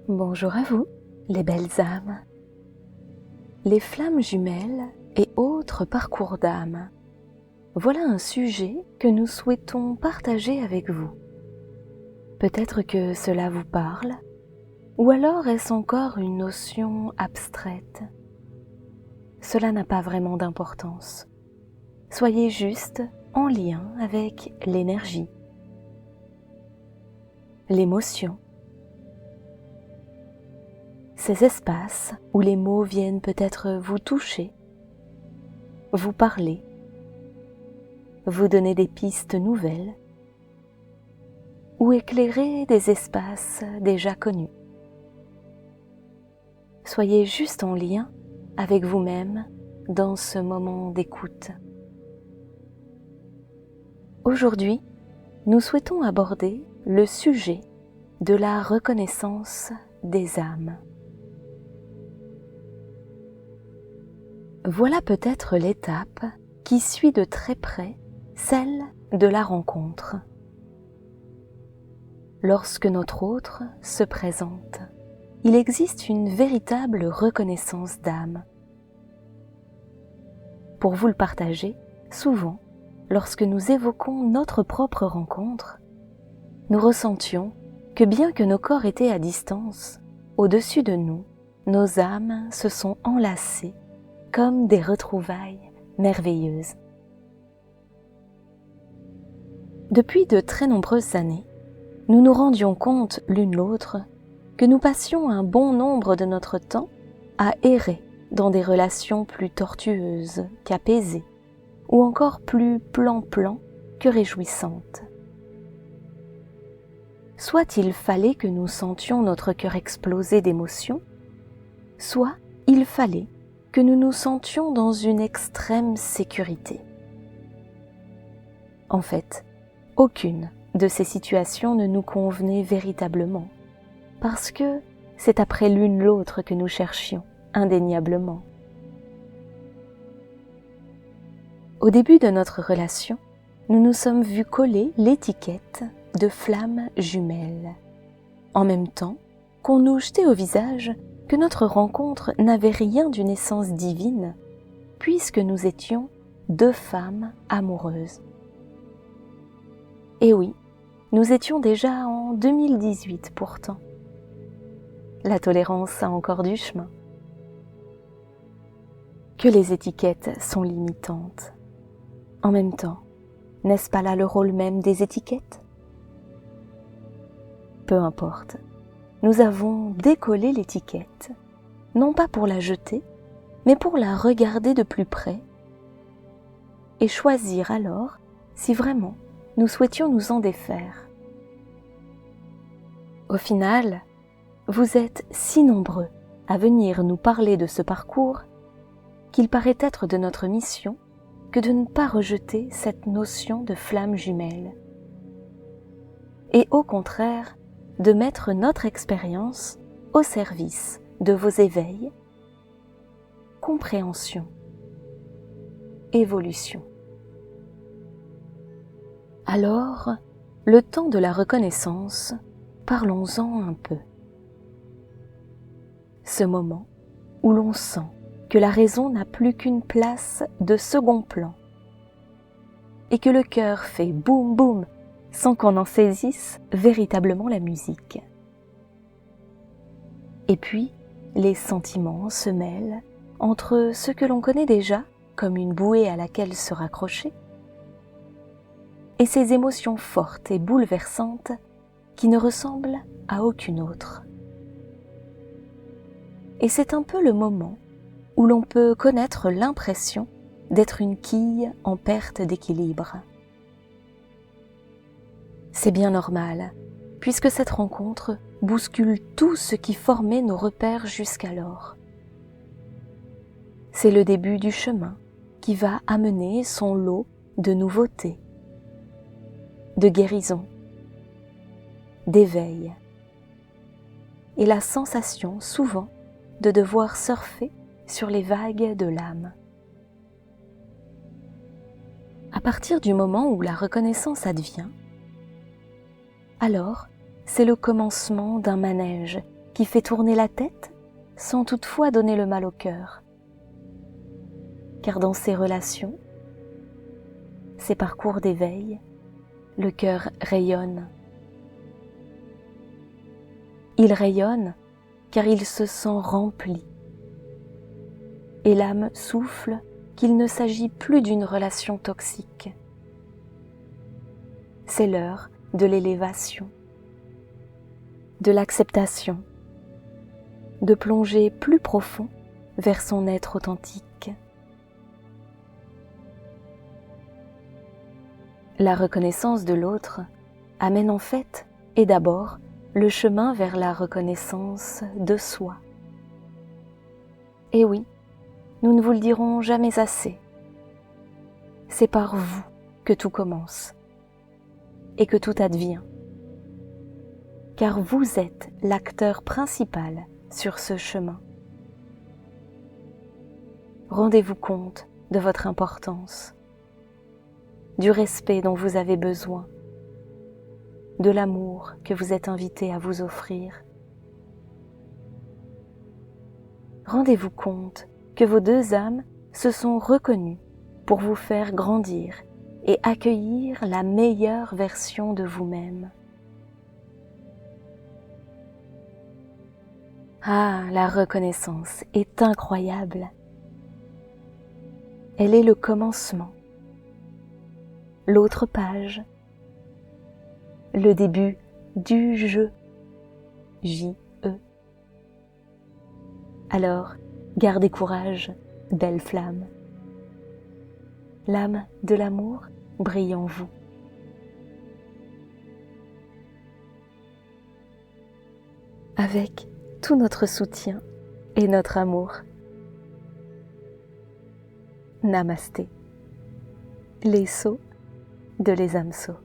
Bonjour à vous, les belles âmes, les flammes jumelles et autres parcours d'âme. Voilà un sujet que nous souhaitons partager avec vous. Peut-être que cela vous parle, ou alors est-ce encore une notion abstraite? Cela n'a pas vraiment d'importance. Soyez juste en lien avec l'énergie, l'émotion, ces espaces où les mots viennent peut-être vous toucher, vous parler, vous donner des pistes nouvelles ou éclairer des espaces déjà connus. Soyez juste en lien avec vous-même dans ce moment d'écoute. Aujourd'hui, nous souhaitons aborder le sujet de la reconnaissance des âmes. Voilà peut-être l'étape qui suit de très près celle de la rencontre. Lorsque notre autre se présente, il existe une véritable reconnaissance d'âme. Pour vous le partager, souvent, lorsque nous évoquons notre propre rencontre, nous ressentions que bien que nos corps étaient à distance, au-dessus de nous, nos âmes se sont enlacées comme des retrouvailles merveilleuses. Depuis de très nombreuses années, nous nous rendions compte l'une l'autre que nous passions un bon nombre de notre temps à errer dans des relations plus tortueuses qu'apaisées, ou encore plus plan-plan que réjouissantes. Soit il fallait que nous sentions notre cœur exploser d'émotion, soit il fallait que nous nous sentions dans une extrême sécurité. En fait, aucune de ces situations ne nous convenait véritablement, parce que c'est après l'une l'autre que nous cherchions, indéniablement. Au début de notre relation, nous nous sommes vus coller l'étiquette de flammes jumelles, en même temps qu'on nous jetait au visage que notre rencontre n'avait rien d'une essence divine, puisque nous étions deux femmes amoureuses. Et oui, nous étions déjà en 2018 pourtant. La tolérance a encore du chemin. Que les étiquettes sont limitantes. En même temps, n'est-ce pas là le rôle même des étiquettes? Peu importe. Nous avons décollé l'étiquette, non pas pour la jeter, mais pour la regarder de plus près et choisir alors si vraiment nous souhaitions nous en défaire. Au final, vous êtes si nombreux à venir nous parler de ce parcours qu'il paraît être de notre mission que de ne pas rejeter cette notion de flamme jumelle et au contraire de mettre notre expérience au service de vos éveils, compréhension, évolution. Alors, le temps de la reconnaissance, parlons-en un peu. Ce moment où l'on sent que la raison n'a plus qu'une place de second plan et que le cœur fait boum boum sans qu'on en saisisse véritablement la musique. Et puis, les sentiments se mêlent entre ce que l'on connaît déjà comme une bouée à laquelle se raccrocher et ces émotions fortes et bouleversantes qui ne ressemblent à aucune autre. Et c'est un peu le moment où l'on peut connaître l'impression d'être une quille en perte d'équilibre. C'est bien normal, puisque cette rencontre bouscule tout ce qui formait nos repères jusqu'alors. C'est le début du chemin qui va amener son lot de nouveautés, de guérison, d'éveil, et la sensation souvent de devoir surfer sur les vagues de l'âme. À partir du moment où la reconnaissance advient, alors c'est le commencement d'un manège qui fait tourner la tête sans toutefois donner le mal au cœur. Car dans ces relations, ces parcours d'éveil, le cœur rayonne. Il rayonne car il se sent rempli. Et l'âme souffle qu'il ne s'agit plus d'une relation toxique. C'est l'heure de l'élévation, de l'acceptation, de plonger plus profond vers son être authentique. La reconnaissance de l'autre amène en fait, et d'abord, le chemin vers la reconnaissance de soi. Et oui, nous ne vous le dirons jamais assez. C'est par vous que tout commence et que tout advient. Car vous êtes l'acteur principal sur ce chemin. Rendez-vous compte de votre importance, du respect dont vous avez besoin, de l'amour que vous êtes invité à vous offrir. Rendez-vous compte que vos deux âmes se sont reconnues pour vous faire grandir et accueillir la meilleure version de vous-même. Ah, la reconnaissance est incroyable. Elle est le commencement, l'autre page, le début du jeu, J-E. Alors, gardez courage, belle flamme. L'âme de l'amour brille en vous. Avec tout notre soutien et notre amour. Namasté. Les sceaux de Les âmes sceaux.